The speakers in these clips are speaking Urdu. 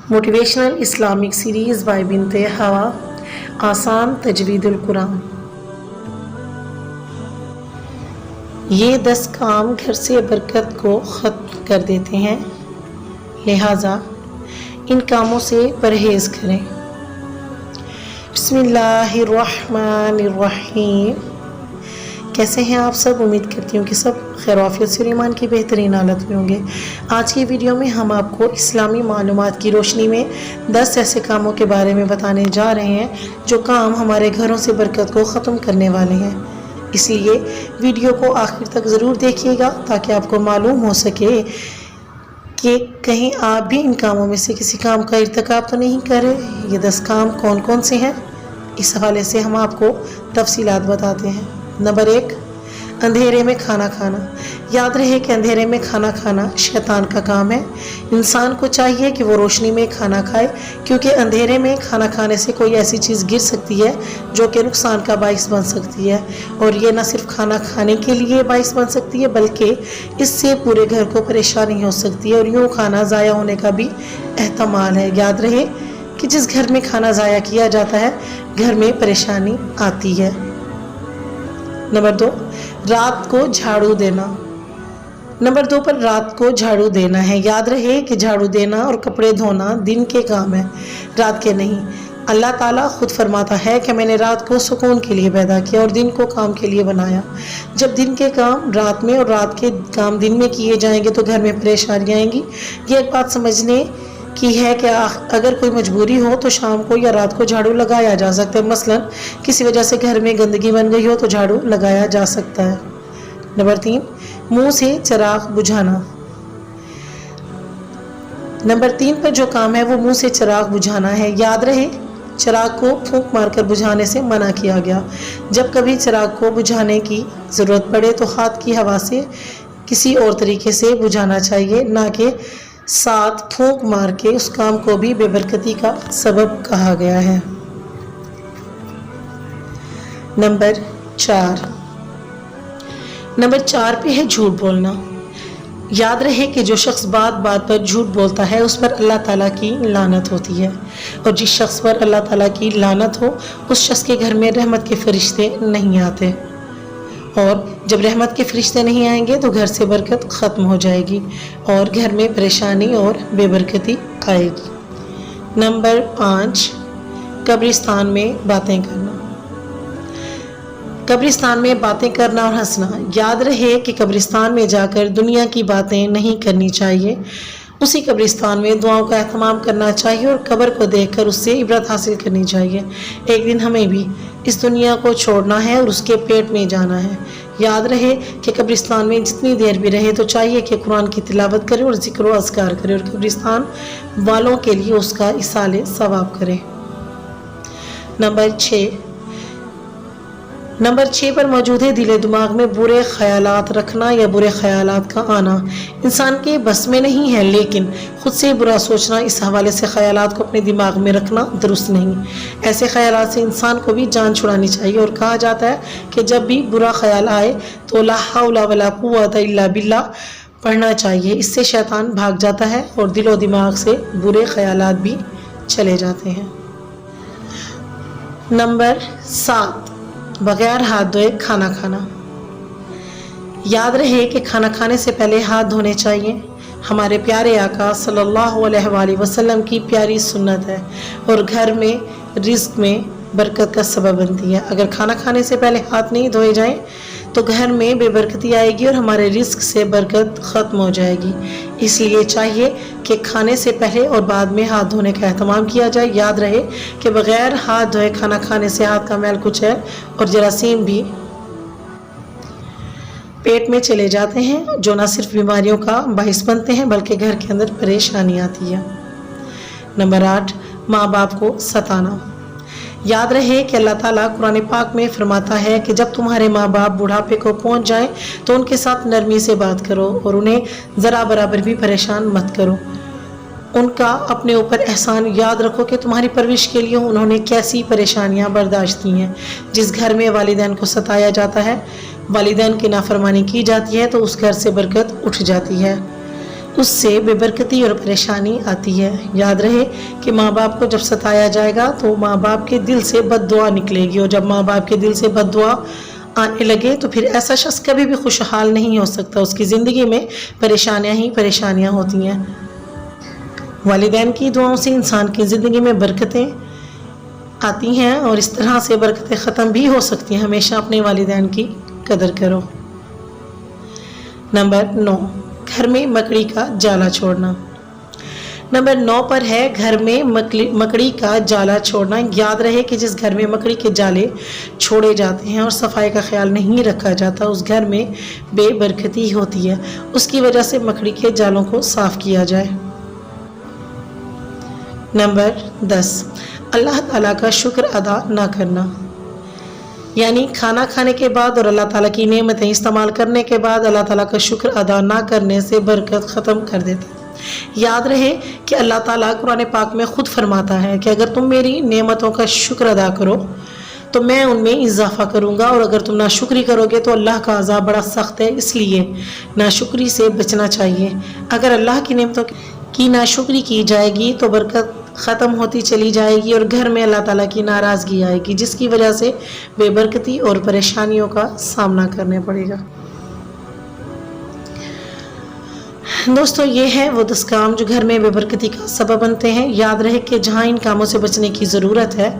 موٹیویشنل اسلامک سیریز بائی بنت ہوا، آسان تجوید القرآن۔ یہ 10 کام گھر سے برکت کو ختم کر دیتے ہیں، لہٰذا ان کاموں سے پرہیز کریں۔ بسم اللہ الرحمن الرحیم۔ کیسے ہیں آپ سب؟ امید کرتی ہوں کہ سب خیر و عافیت سے ایمان کی بہترین حالت میں ہوں گے۔ آج کی ویڈیو میں ہم آپ کو اسلامی معلومات کی روشنی میں 10 ایسے کاموں کے بارے میں بتانے جا رہے ہیں جو کام ہمارے گھروں سے برکت کو ختم کرنے والے ہیں۔ اس لیے ویڈیو کو آخر تک ضرور دیکھیے گا تاکہ آپ کو معلوم ہو سکے کہ کہیں آپ بھی ان کاموں میں سے کسی کام کا ارتکاب تو نہیں کر رہے۔ یہ 10 کام کون کون سے ہیں، اس حوالے سے ہم آپ کو تفصیلات بتاتے ہیں۔ نمبر 1، اندھیرے میں کھانا کھانا۔ یاد رہے کہ اندھیرے میں کھانا کھانا شیطان کا کام ہے۔ انسان کو چاہیے کہ وہ روشنی میں کھانا کھائے، کیونکہ اندھیرے میں کھانا کھانے سے کوئی ایسی چیز گر سکتی ہے جو کہ نقصان کا باعث بن سکتی ہے، اور یہ نہ صرف کھانا کھانے کے لیے باعث بن سکتی ہے بلکہ اس سے پورے گھر کو پریشانی ہو سکتی ہے اور یوں کھانا ضائع ہونے کا بھی احتمال ہے۔ یاد رہے کہ جس گھر میں کھانا ضائع کیا جاتا ہے گھر میں پریشانی آتی ہے۔ نمبر 2، رات کو جھاڑو دینا۔ نمبر 2 پر رات کو جھاڑو دینا ہے۔ یاد رہے کہ جھاڑو دینا اور کپڑے دھونا دن کے کام ہے، رات کے نہیں۔ اللہ تعالیٰ خود فرماتا ہے کہ میں نے رات کو سکون کے لیے پیدا کیا اور دن کو کام کے لیے بنایا۔ جب دن کے کام رات میں اور رات کے کام دن میں کیے جائیں گے تو گھر میں پریشانیاں آئیں گی۔ یہ ایک بات سمجھنے کی ہے کہ اگر کوئی مجبوری ہو تو شام کو یا رات کو جھاڑو لگایا جا سکتا ہے۔ مثلاً کسی وجہ سے گھر میں گندگی بن گئی ہو تو جھاڑو لگایا جا سکتا ہے۔ نمبر 3، منہ سے چراغ بجھانا۔ نمبر 3 پر جو کام ہے وہ منہ سے چراغ بجھانا ہے۔ یاد رہے چراغ کو پھونک مار کر بجھانے سے منع کیا گیا۔ جب کبھی چراغ کو بجھانے کی ضرورت پڑے تو ہاتھ کی ہوا سے کسی اور طریقے سے بجھانا چاہیے، نہ کہ ساتھ پھونک مار کے۔ اس کام کو بھی بے برکتی کا سبب کہا گیا ہے۔ نمبر 4 پہ ہے جھوٹ بولنا۔ یاد رہے کہ جو شخص بات بات پر جھوٹ بولتا ہے اس پر اللہ تعالیٰ کی لعنت ہوتی ہے، اور جس شخص پر اللہ تعالیٰ کی لعنت ہو اس شخص کے گھر میں رحمت کے فرشتے نہیں آتے، اور جب رحمت کے فرشتے نہیں آئیں گے تو گھر سے برکت ختم ہو جائے گی اور گھر میں پریشانی اور بے برکتی آئے گی۔ نمبر 5، قبرستان میں باتیں کرنا۔ قبرستان میں باتیں کرنا اور ہنسنا۔ یاد رہے کہ قبرستان میں جا کر دنیا کی باتیں نہیں کرنی چاہیے، اسی قبرستان میں دعاؤں کا اہتمام کرنا چاہیے اور قبر کو دیکھ کر اس سے عبرت حاصل کرنی چاہیے۔ ایک دن ہمیں بھی اس دنیا کو چھوڑنا ہے اور اس کے پیٹ میں جانا ہے۔ یاد رہے کہ قبرستان میں جتنی دیر بھی رہے تو چاہیے کہ قرآن کی تلاوت کرے اور ذکر و اذکار کرے اور قبرستان والوں کے لیے اس کا ایصال ثواب کرے۔ نمبر 6 پر موجود ہے دل و دماغ میں برے خیالات رکھنا یا برے خیالات کا آنا۔ انسان کے بس میں نہیں ہے، لیکن خود سے برا سوچنا، اس حوالے سے خیالات کو اپنے دماغ میں رکھنا درست نہیں۔ ایسے خیالات سے انسان کو بھی جان چھڑانی چاہیے، اور کہا جاتا ہے کہ جب بھی برا خیال آئے تو لا حول ولا قوت الا باللہ پڑھنا چاہیے۔ اس سے شیطان بھاگ جاتا ہے اور دل و دماغ سے برے خیالات بھی چلے جاتے ہیں۔ نمبر 7، بغیر ہاتھ دھوئے کھانا کھانا۔ یاد رہے کہ کھانا کھانے سے پہلے ہاتھ دھونے چاہیے۔ ہمارے پیارے آقا صلی اللہ علیہ وآلہ وسلم کی پیاری سنت ہے اور گھر میں رزق میں برکت کا سبب بنتی ہے۔ اگر کھانا کھانے سے پہلے ہاتھ نہیں دھوئے جائیں تو گھر میں بے برکتی آئے گی اور ہمارے رزق سے برکت ختم ہو جائے گی۔ اس لیے چاہیے کہ کھانے سے پہلے اور بعد میں ہاتھ دھونے کا اہتمام کیا جائے۔ یاد رہے کہ بغیر ہاتھ دھوئے کھانا کھانے سے ہاتھ کا میل کچیل اور جراثیم بھی پیٹ میں چلے جاتے ہیں، جو نہ صرف بیماریوں کا باعث بنتے ہیں بلکہ گھر کے اندر پریشانی آتی ہے۔ نمبر 8، ماں باپ کو ستانا۔ یاد رہے کہ اللہ تعالیٰ قرآن پاک میں فرماتا ہے کہ جب تمہارے ماں باپ بڑھاپے کو پہنچ جائیں تو ان کے ساتھ نرمی سے بات کرو اور انہیں ذرا برابر بھی پریشان مت کرو۔ ان کا اپنے اوپر احسان یاد رکھو کہ تمہاری پرورش کے لیے انہوں نے کیسی پریشانیاں برداشت کی ہیں۔ جس گھر میں والدین کو ستایا جاتا ہے، والدین کی نافرمانی کی جاتی ہے تو اس گھر سے برکت اٹھ جاتی ہے۔ اس سے بے برکتی اور پریشانی آتی ہے۔ یاد رہے کہ ماں باپ کو جب ستایا جائے گا تو ماں باپ کے دل سے بد دعا نکلے گی، اور جب ماں باپ کے دل سے بد دعا آنے لگے تو پھر ایسا شخص کبھی بھی خوشحال نہیں ہو سکتا، اس کی زندگی میں پریشانیاں ہی پریشانیاں ہوتی ہیں۔ والدین کی دعاؤں سے انسان کی زندگی میں برکتیں آتی ہیں اور اس طرح سے برکتیں ختم بھی ہو سکتی ہیں۔ ہمیشہ اپنے والدین کی قدر کرو۔ نمبر 9، گھر میں مکڑی کا جالا چھوڑنا۔ نمبر 9 پر ہے گھر میں مکڑی کا جالا چھوڑنا۔ یاد رہے کہ جس گھر میں مکڑی کے جالے چھوڑے جاتے ہیں اور صفائی کا خیال نہیں رکھا جاتا، اس گھر میں بے برکتی ہوتی ہے۔ اس کی وجہ سے مکڑی کے جالوں کو صاف کیا جائے۔ نمبر 10، اللہ تعالیٰ کا شکر ادا نہ کرنا، یعنی کھانا کھانے کے بعد اور اللہ تعالیٰ کی نعمتیں استعمال کرنے کے بعد اللہ تعالیٰ کا شکر ادا نہ کرنے سے برکت ختم کر دیتا ہے۔ یاد رہے کہ اللہ تعالیٰ قرآن پاک میں خود فرماتا ہے کہ اگر تم میری نعمتوں کا شکر ادا کرو تو میں ان میں اضافہ کروں گا، اور اگر تم ناشکری کرو گے تو اللہ کا عذاب بڑا سخت ہے، اس لیے ناشکری سے بچنا چاہیے۔ اگر اللہ کی نعمتوں کی ناشکری کی جائے گی تو برکت ختم ہوتی چلی جائے گی اور گھر میں اللہ تعالیٰ کی ناراضگی آئے گی، جس کی وجہ سے بے برکتی اور پریشانیوں کا سامنا کرنا پڑے گا۔ دوستو، یہ ہے وہ 10 کام جو گھر میں بے برکتی کا سبب بنتے ہیں۔ یاد رہے کہ جہاں ان کاموں سے بچنے کی ضرورت ہے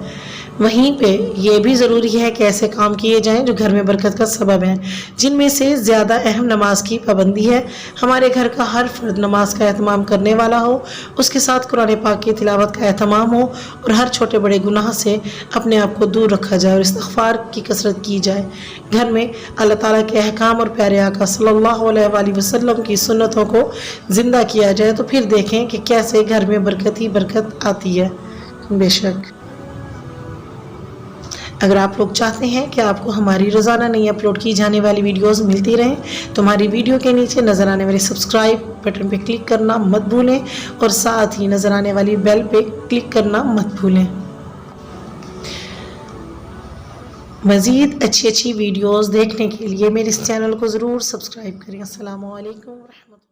وہیں پہ یہ بھی ضروری ہے کہ ایسے کام کیے جائیں جو گھر میں برکت کا سبب ہیں، جن میں سے زیادہ اہم نماز کی پابندی ہے۔ ہمارے گھر کا ہر فرد نماز کا اہتمام کرنے والا ہو، اس کے ساتھ قرآن پاک کی تلاوت کا اہتمام ہو، اور ہر چھوٹے بڑے گناہ سے اپنے آپ کو دور رکھا جائے اور استغفار کی کثرت کی جائے۔ گھر میں اللہ تعالیٰ کے احکام اور پیارے آقا صلی اللہ علیہ وآلہ وسلم کی سنتوں کو زندہ کیا جائے تو پھر دیکھیں کہ کیسے گھر میں برکت ہی برکت آتی ہے۔ بے شک اگر آپ لوگ چاہتے ہیں کہ آپ کو ہماری روزانہ نئی اپلوڈ کی جانے والی ویڈیوز ملتی رہیں تو ہماری ویڈیو کے نیچے نظر آنے والی سبسکرائب بٹن پہ کلک کرنا مت بھولیں، اور ساتھ ہی نظر آنے والی بیل پہ کلک کرنا مت بھولیں۔ مزید اچھی ویڈیوز دیکھنے کے لیے میرے اس چینل کو ضرور سبسکرائب کریں۔ السلام علیکم ورحمۃ اللہ۔